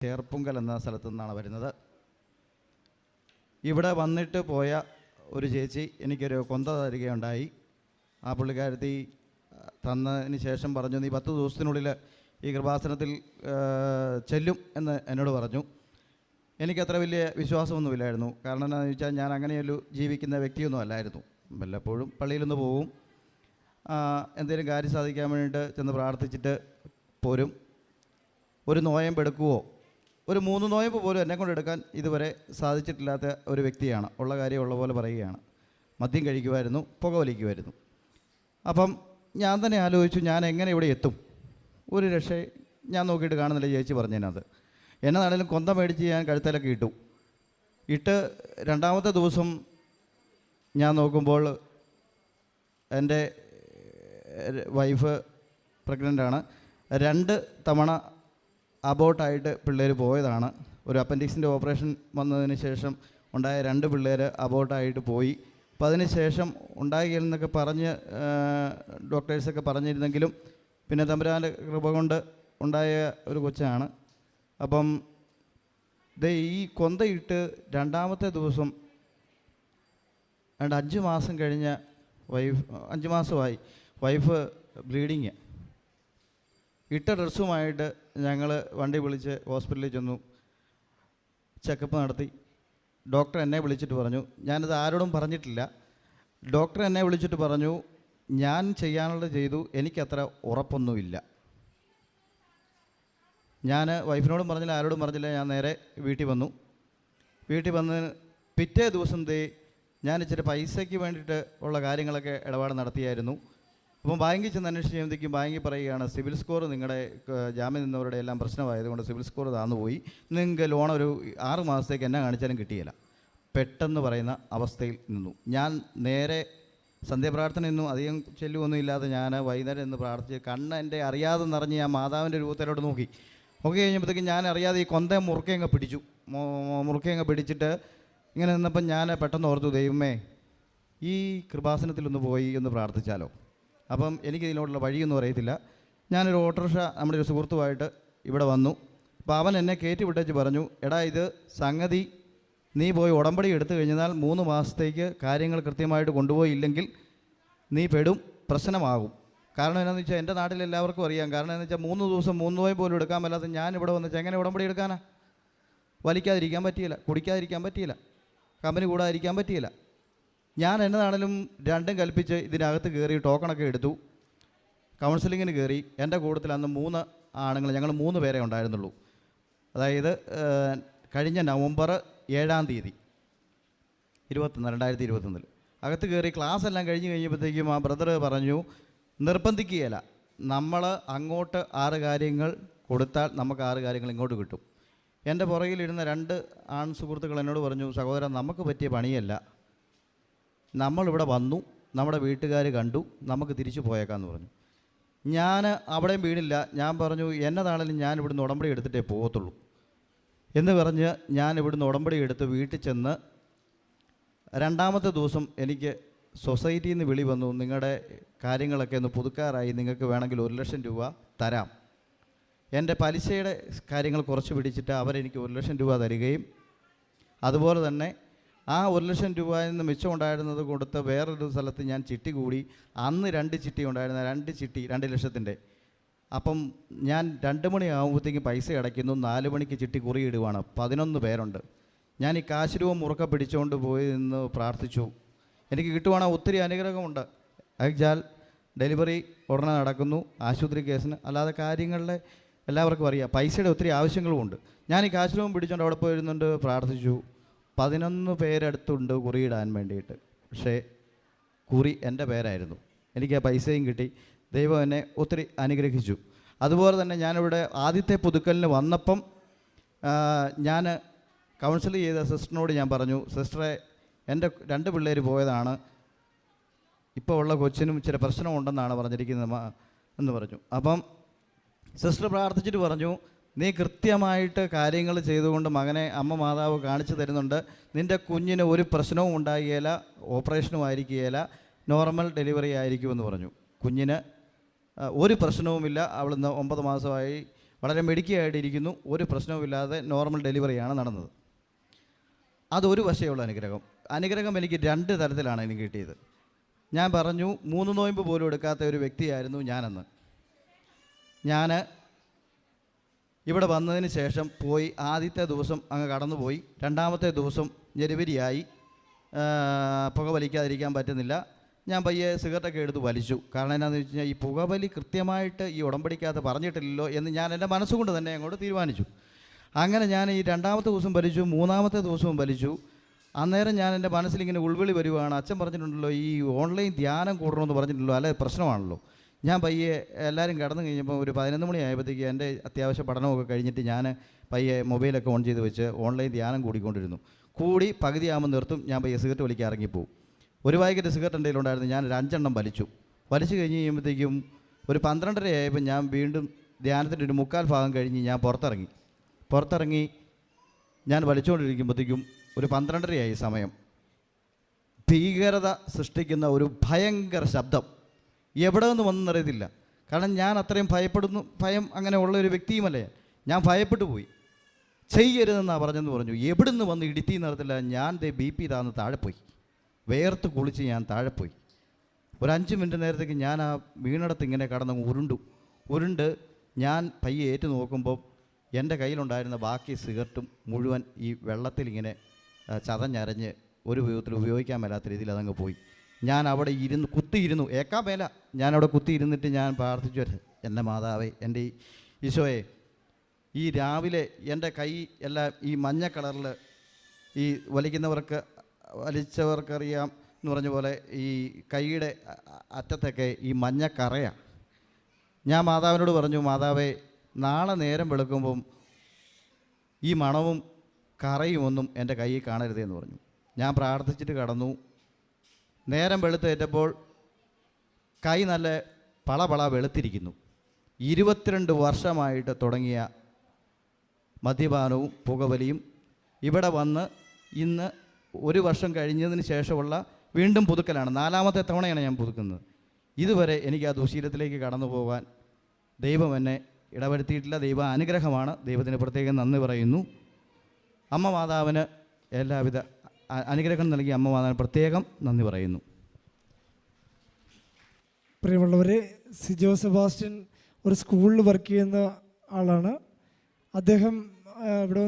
ചേർപ്പുങ്കൽ എന്ന സ്ഥലത്തു നിന്നാണ് വരുന്നത്. ഇവിടെ വന്നിട്ട് പോയ ഒരു ചേച്ചി എനിക്കൊരു കൊന്ത തരികയുണ്ടായി. ആ പുള്ളിക്കാരത്തി തന്നതിന് ശേഷം പറഞ്ഞു, നീ 10 ദിവസത്തിനുള്ളിൽ ഈ കൃപാസനത്തിൽ ചെല്ലും എന്ന് എന്നോട് പറഞ്ഞു. എനിക്കത്ര വലിയ വിശ്വാസമൊന്നുമില്ലായിരുന്നു. കാരണം എന്താണെന്ന് വെച്ചാൽ ഞാൻ അങ്ങനെയൊരു ജീവിക്കുന്ന വ്യക്തിയൊന്നും അല്ലായിരുന്നു. വല്ലപ്പോഴും പള്ളിയിലൊന്ന് പോവും, എന്തെങ്കിലും കാര്യം സാധിക്കാൻ വേണ്ടിയിട്ട് ചെന്ന് പ്രാർത്ഥിച്ചിട്ട് പോരും. ഒരു നോയമ്പ് എടുക്കുവോ, ഒരു 3 നോയമ്പ് പോലും എന്നെക്കൊണ്ട് എടുക്കാൻ ഇതുവരെ സാധിച്ചിട്ടില്ലാത്ത ഒരു വ്യക്തിയാണ്. ഉള്ള കാര്യം ഉള്ള പോലെ പറയുകയാണ്. മദ്യം കഴിക്കുമായിരുന്നു, പുകവലിക്കുമായിരുന്നു. അപ്പം ഞാൻ തന്നെ ആലോചിച്ചു, ഞാൻ എങ്ങനെ ഇവിടെ എത്തും? ഒരു രക്ഷ ഞാൻ നോക്കിയിട്ട് കാണുന്നില്ല. ചേച്ചി പറഞ്ഞതിനകത്ത് എന്നതാണെങ്കിലും കൊന്ത മേടിച്ച് ഞാൻ കഴുത്തലൊക്കെ ഇട്ടു. രണ്ടാമത്തെ ദിവസം ഞാൻ നോക്കുമ്പോൾ എൻ്റെ വൈഫ് പ്രഗ്നൻ്റാണ്. 2 തവണ അബോട്ടായിട്ട് പിള്ളേർ പോയതാണ്. ഒരു അപ്പൻഡിക്സിൻ്റെ ഓപ്പറേഷൻ വന്നതിന് ശേഷം ഉണ്ടായ 2 പിള്ളേർ അബോട്ടായിട്ട് പോയി. അപ്പോൾ അതിന് ശേഷം ഉണ്ടാകില്ലെന്നൊക്കെ പറഞ്ഞ് ഡോക്ടേഴ്സൊക്കെ പറഞ്ഞിരുന്നെങ്കിലും പിന്നെ തമ്പുരാൻ്റെ കൃപ കൊണ്ട് ഉണ്ടായ ഒരു കൊച്ചാണ്. അപ്പം ഈ കൊന്തയിട്ട് 2ാമത്തെ ദിവസം 5 മാസം കഴിഞ്ഞ 5 മാസമായി വൈഫ് ബ്ലീഡിങ്. ഇട്ട ഡ്രസ്സുമായിട്ട് ഞങ്ങൾ വണ്ടി വിളിച്ച് ഹോസ്പിറ്റലിൽ ചെന്നു, ചെക്കപ്പ് നടത്തി. ഡോക്ടർ എന്നെ വിളിച്ചിട്ട് പറഞ്ഞു, ഞാനത് ആരോടും പറഞ്ഞിട്ടില്ല, ഡോക്ടർ എന്നെ വിളിച്ചിട്ട് പറഞ്ഞു, ഞാൻ ചെയ്യാനുള്ളത് ചെയ്തു, എനിക്കത്ര ഉറപ്പൊന്നുമില്ല. ഞാൻ വൈഫിനോടും പറഞ്ഞില്ല, ആരോടും പറഞ്ഞില്ല. ഞാൻ നേരെ വീട്ടിൽ വന്നു. വീട്ടിൽ വന്ന് പിറ്റേ ദിവസം ഞാൻ ഇച്ചിരി പൈസയ്ക്ക് വേണ്ടിയിട്ട് ഉള്ള കാര്യങ്ങളൊക്കെ ഇടപാട് നടത്തിയായിരുന്നു. അപ്പം ബാങ്കിൽ ചെന്ന് അന്വേഷിച്ച് ചെയ്യുമ്പോഴത്തേക്കും ബാങ്കിൽ പറയുകയാണ്, സിവിൽ സ്കോർ നിങ്ങളുടെ ജാമ്യം നിന്നവരുടെ എല്ലാം പ്രശ്നമായതുകൊണ്ട് സിവിൽ സ്കോർ താന്നുപോയി, നിങ്ങൾക്ക് ലോൺ ഒരു 6 മാസത്തേക്ക് എന്നെ കാണിച്ചാലും കിട്ടിയില്ല. പെട്ടെന്ന് പറയുന്ന അവസ്ഥയിൽ നിന്നു. ഞാൻ നേരെ സന്ധ്യാപ്രാർത്ഥനയൊന്നും അധികം ചെല്ലുമൊന്നും ഇല്ലാതെ ഞാൻ വൈകുന്നേരം നിന്ന് പ്രാർത്ഥിച്ച് എൻ്റെ അറിയാതെ നിറഞ്ഞ് ഞാൻ മാതാവിൻ്റെ രൂപത്തിലോട്ട് നോക്കി കഴിഞ്ഞപ്പോഴത്തേക്കും ഞാൻ അറിയാതെ ഈ കൊന്ത മുറുക്കയങ്ങ് പിടിച്ചു. മുറുക്കയങ്ങ് പിടിച്ചിട്ട് ഇങ്ങനെ നിന്നപ്പം ഞാൻ പെട്ടെന്ന് ഓർത്തു, ദൈവമേ ഈ കൃപാസനത്തിലൊന്ന് പോയി ഒന്ന് പ്രാർത്ഥിച്ചാലോ. അപ്പം എനിക്കിതിനോടുള്ള വഴിയൊന്നും അറിയത്തില്ല. ഞാനൊരു ഓട്ടോറിക്ഷ നമ്മുടെ ഒരു സുഹൃത്തുമായിട്ട് ഇവിടെ വന്നു. അപ്പോൾ അവൻ എന്നെ കയറ്റി വിട്ടേച്ച് പറഞ്ഞു, എടാ ഇത് സംഗതി നീ പോയി ഉടമ്പടി എടുത്തു കഴിഞ്ഞാൽ 3 മാസത്തേക്ക് കാര്യങ്ങൾ കൃത്യമായിട്ട് കൊണ്ടുപോയില്ലെങ്കിൽ നീ പെടും, പ്രശ്നമാകും. കാരണം എന്താണെന്ന് വെച്ചാൽ എൻ്റെ നാട്ടിൽ എല്ലാവർക്കും അറിയാം. കാരണം എന്താണെന്ന് വെച്ചാൽ 3 ദിവസം 3 നോയമ്പ് പോലും എടുക്കാൻ മേലാതെ ഞാൻ ഇവിടെ വന്നിട്ട് എങ്ങനെ ഉടമ്പടി എടുക്കാനാ? വലിക്കാതിരിക്കാൻ പറ്റിയില്ല, കുടിക്കാതിരിക്കാൻ പറ്റിയില്ല, കമ്പനി കൂടാതിരിക്കാൻ പറ്റിയില്ല. ഞാൻ എന്നതാണെങ്കിലും 2ഉം കൽപ്പിച്ച് ഇതിനകത്ത് കയറി ടോക്കണൊക്കെ എടുത്തു. കൗൺസിലിങ്ങിന് കയറി. എൻ്റെ കൂട്ടത്തിൽ അന്ന് 3 ആണുങ്ങൾ, ഞങ്ങൾ 3 പേരെ ഉണ്ടായിരുന്നുള്ളൂ. അതായത് കഴിഞ്ഞ നവംബർ 7-ാം തീയതി 2021 അകത്ത് കയറി. ക്ലാസ് എല്ലാം കഴിഞ്ഞപ്പോഴത്തേക്കും ആ ബ്രദർ പറഞ്ഞു, നിർബന്ധിക്കുകയില്ല, നമ്മൾ അങ്ങോട്ട് 6 കാര്യങ്ങൾ കൊടുത്താൽ നമുക്ക് 6 കാര്യങ്ങൾ ഇങ്ങോട്ട് കിട്ടും. എൻ്റെ പുറകിലിരുന്ന 2 ആൺ സുഹൃത്തുക്കൾ എന്നോട് പറഞ്ഞു, സഹോദരൻ നമുക്ക് പറ്റിയ പണിയല്ല, നമ്മളിവിടെ വന്നു, നമ്മുടെ വീട്ടുകാർ കണ്ടു, നമുക്ക് തിരിച്ചു പോയേക്കാമെന്ന് പറഞ്ഞു. ഞാൻ അവിടെയും വീണില്ല. ഞാൻ പറഞ്ഞു, എന്നതാണെങ്കിലും ഞാൻ ഇവിടുന്ന് ഉടമ്പടി എടുത്തിട്ടേ പോകത്തുള്ളൂ എന്ന് പറഞ്ഞ് ഞാൻ ഇവിടുന്ന് ഉടമ്പടി എടുത്ത് വീട്ടിൽ ചെന്ന് 2ാമത്തെ ദിവസം എനിക്ക് സൊസൈറ്റിയിൽ നിന്ന് വിളി വന്നു, നിങ്ങളുടെ കാര്യങ്ങളൊക്കെ ഒന്ന് പുതുക്കാറായി, നിങ്ങൾക്ക് വേണമെങ്കിൽ 1 ലക്ഷം രൂപ തരാം. എൻ്റെ പലിശയുടെ കാര്യങ്ങൾ കുറച്ച് പിടിച്ചിട്ട് അവരെനിക്ക് 1 ലക്ഷം രൂപ തരികയും അതുപോലെ തന്നെ ആ 1 ലക്ഷം രൂപയിൽ നിന്ന് മിച്ചം ഉണ്ടായിരുന്നത് കൊടുത്ത് വേറൊരു സ്ഥലത്ത് ഞാൻ ചിട്ടി കൂടി. അന്ന് 2 ചിട്ടി ഉണ്ടായിരുന്ന 2 ചിട്ടി 2 ലക്ഷത്തിൻ്റെ. അപ്പം ഞാൻ 2 മണിയാകുമ്പോഴത്തേക്കും പൈസ അടയ്ക്കുന്നു, 4 മണിക്ക് ചിട്ടി കുറിയിടുവാണ്. 11 പേരുണ്ട്. ഞാൻ ഈ കാശ് രൂപ മുറുക്ക പിടിച്ചുകൊണ്ട് പോയി നിന്ന് പ്രാർത്ഥിച്ചു. എനിക്ക് കിട്ടുവാണെങ്കിൽ ഒത്തിരി അനുഗ്രഹമുണ്ട്. അയച്ചാൽ ഡെലിവറി ഉടനെ നടക്കുന്നു, ആശുപത്രി കേസിന് അല്ലാതെ കാര്യങ്ങളിലെ എല്ലാവർക്കും അറിയാം. പൈസയുടെ ഒത്തിരി ആവശ്യങ്ങളുമുണ്ട്. ഞാൻ ഈ കാശ് രൂപം പിടിച്ചുകൊണ്ട് അവിടെ പോയിരുന്നുണ്ട് പ്രാർത്ഥിച്ചു. 11 പേരടുത്തുണ്ട് കുറിയിടാൻ വേണ്ടിയിട്ട്. പക്ഷേ കുറി എൻ്റെ പേരായിരുന്നു. എനിക്ക് ആ പൈസയും കിട്ടി. ദൈവം എന്നെ ഒത്തിരി അനുഗ്രഹിച്ചു. അതുപോലെ തന്നെ ഞാനിവിടെ ആദ്യത്തെ പുതുക്കലിന് വന്നപ്പം ഞാൻ കൗൺസിൽ ചെയ്ത സിസ്റ്ററിനോട് ഞാൻ പറഞ്ഞു, സിസ്റ്ററെ എൻ്റെ 2 പിള്ളേർ പോയതാണ്, ഇപ്പോൾ ഉള്ള കൊച്ചിനും ചില പ്രശ്നമുണ്ടെന്നാണ് പറഞ്ഞിരിക്കുന്നത് എന്ന് പറഞ്ഞു. അപ്പം സിസ്റ്റർ പ്രാർത്ഥിച്ചിട്ട് പറഞ്ഞു, നീ കൃത്യമായിട്ട് കാര്യങ്ങൾ ചെയ്തുകൊണ്ട് മകനെ അമ്മ മാതാവ് കാണിച്ചു തരുന്നുണ്ട്. നിൻ്റെ കുഞ്ഞിന് ഒരു പ്രശ്നവും ഉണ്ടാകുകയില്ല, ഓപ്പറേഷനും ആയിരിക്കുകയില്ല, നോർമൽ ഡെലിവറി ആയിരിക്കുമെന്ന് പറഞ്ഞു. കുഞ്ഞിന് ഒരു പ്രശ്നവുമില്ല. അവൾ 9 മാസമായി, വളരെ മിടുക്കിയായിട്ടിരിക്കുന്നു, ഒരു പ്രശ്നവുമില്ലാതെ നോർമൽ ഡെലിവറിയാണ് നടന്നത്. അതൊരു വശമുള്ള അനുഗ്രഹം. അനുഗ്രഹം എനിക്ക് 2 തരത്തിലാണ് എനിക്ക് കിട്ടിയത്. ഞാൻ പറഞ്ഞു 3 നോയമ്പ് പോലും എടുക്കാത്ത ഒരു വ്യക്തിയായിരുന്നു ഞാനെന്ന്. ഞാൻ ഇവിടെ വന്നതിന് ശേഷം പോയി ആദ്യത്തെ ദിവസം അങ്ങ് കടന്നുപോയി. 2ാമത്തെ ദിവസം ജനുവരിയായി, പുക വലിക്കാതിരിക്കാൻ പറ്റുന്നില്ല. ഞാൻ പയ്യെ സിഗരറ്റൊക്കെ എടുത്ത് വലിച്ചു. കാരണം എന്താണെന്ന് വെച്ച് കഴിഞ്ഞാൽ ഈ പുകവലി കൃത്യമായിട്ട് ഈ ഉടമ്പടിക്കകത്ത് പറഞ്ഞിട്ടില്ലല്ലോ എന്ന് ഞാൻ എൻ്റെ മനസ്സുകൊണ്ട് തന്നെ അങ്ങോട്ട് തീരുമാനിച്ചു. അങ്ങനെ ഞാൻ ഈ 2ാമത്തെ ദിവസം വലിച്ചു, 3ാമത്തെ ദിവസവും വലിച്ചു. അന്നേരം ഞാൻ എൻ്റെ മനസ്സിലിങ്ങനെ ഉൾവിളി വരുവാണ്, അച്ഛൻ പറഞ്ഞിട്ടുണ്ടല്ലോ ഈ ഓൺലൈൻ ധ്യാനം കൂടണമെന്ന് പറഞ്ഞിട്ടുണ്ടല്ലോ, അല്ലെ പ്രശ്നമാണല്ലോ. ഞാൻ പയ്യെ എല്ലാവരും കിടന്നു കഴിഞ്ഞപ്പോൾ ഒരു 11 മണിയായപ്പോഴത്തേക്ക് എൻ്റെ അത്യാവശ്യ പഠനമൊക്കെ കഴിഞ്ഞിട്ട് ഞാൻ പയ്യെ മൊബൈലൊക്കെ ഓൺ ചെയ്ത് വെച്ച് ഓൺലൈൻ ധ്യാനം കൂടിക്കൊണ്ടിരുന്നു. കൂടി പകുതിയാകുമ്പോൾ നിർത്തും, ഞാൻ പയ്യെ സിഗരറ്റ് വലിക്കാൻ ഇറങ്ങിപ്പോവും. ഒരു പാക്കറ്റ് സിഗരറ്റ് എൻ്റെ കയ്യിലുണ്ടായിരുന്നു, ഞാൻ 5 എണ്ണം വലിച്ചു. വലിച്ചു കഴിഞ്ഞ് കഴിയുമ്പോഴത്തേക്കും ഒരു 12:30 ആയപ്പോൾ ഞാൻ വീണ്ടും ധ്യാനത്തിൻ്റെ ഒരു 3/4 ഭാഗം കഴിഞ്ഞ് ഞാൻ പുറത്തിറങ്ങി ഞാൻ വലിച്ചുകൊണ്ടിരിക്കുമ്പോഴത്തേക്കും ഒരു 12:30 ആയി സമയം. ഭീകരത സൃഷ്ടിക്കുന്ന ഒരു ഭയങ്കര ശബ്ദം എവിടെ നിന്ന് വന്നെന്നറിയത്തില്ല. കാരണം ഞാൻ അത്രയും ഭയം അങ്ങനെ ഉള്ള ഒരു വ്യക്തിയുമല്ലേ. ഞാൻ ഭയപ്പെട്ടു പോയി. ചെയ്യരുതെന്നാണ് പറഞ്ഞു. എവിടുന്ന് വന്ന് ഇടിത്തിന്ന് അറിയത്തില്ല. ഞാൻ BP താന്ന് താഴെ പോയി, വേർത്ത് കുളിച്ച് ഞാൻ താഴെ പോയി. ഒരു 5 മിനിറ്റ് നേരത്തേക്ക് ഞാൻ ആ വീണിടത്ത് ഇങ്ങനെ കടന്ന് ഉരുണ്ട് ഞാൻ പയ്യെ ഏറ്റു നോക്കുമ്പോൾ എൻ്റെ കയ്യിലുണ്ടായിരുന്ന ബാക്കി സിഗരറ്റും മുഴുവൻ ഈ വെള്ളത്തിലിങ്ങനെ ചതഞ്ഞരഞ്ഞ് ഒരു വിധത്തിൽ ഉപയോഗിക്കാൻ മേലാത്ത രീതിയിൽ അതങ്ങ് പോയി. ഞാൻ അവിടെ കുത്തിയിരുന്നു, ഏക്കാൻ മേല. ഞാനവിടെ കുത്തിയിരുന്നിട്ട് ഞാൻ പ്രാർത്ഥിച്ചു, എൻ്റെ മാതാവേ, എൻ്റെ ഈശോയെ, ഈ രാവിലെ എൻ്റെ കൈ എല്ലാം ഈ മഞ്ഞ കളറിൽ, ഈ വലിച്ചവർക്കറിയാം എന്ന് പറഞ്ഞ പോലെ ഈ കൈയുടെ അറ്റത്തൊക്കെ ഈ മഞ്ഞക്കറയാണ്. ഞാൻ മാതാവിനോട് പറഞ്ഞു, മാതാവേ, നാളെ നേരം വെളുക്കുമ്പം ഈ മണവും കറയും ഒന്നും എൻ്റെ കയ്യിൽ കാണരുതെന്ന് പറഞ്ഞു. ഞാൻ പ്രാർത്ഥിച്ചിട്ട് കടന്നു. നേരം വെളുത്തേറ്റപ്പോൾ കൈ നല്ല പളപള വെളുത്തിരിക്കുന്നു. 22 വർഷമായിട്ട് തുടങ്ങിയ മദ്യപാനവും പുകവലിയും ഇവിടെ വന്ന് ഇന്ന് 1 വർഷം കഴിഞ്ഞതിന് ശേഷമുള്ള വീണ്ടും പുതുക്കലാണ്. 4ാമത്തെ തവണയാണ് ഞാൻ പുതുക്കുന്നത്. ഇതുവരെ എനിക്ക് ആ ദുശീലത്തിലേക്ക് കടന്നു പോകാൻ ദൈവം എന്നെ ഇടവരുത്തിയിട്ടില്ല. ദൈവ അനുഗ്രഹമാണ്. ദൈവത്തിന് പ്രത്യേകം നന്ദി പറയുന്നു. അമ്മ മാതാവിന് എല്ലാവിധ അനുഗ്രഹം നൽകി അമ്മ മാതാവിന് പ്രത്യേകം നന്ദി പറയുന്നു. പ്രിയമുള്ളവരെ, സിജോ സെബാസ്റ്റ്യൻ ഒരു സ്കൂളിൽ വർക്ക് ചെയ്യുന്ന ആളാണ്. അദ്ദേഹം ഇവിടെ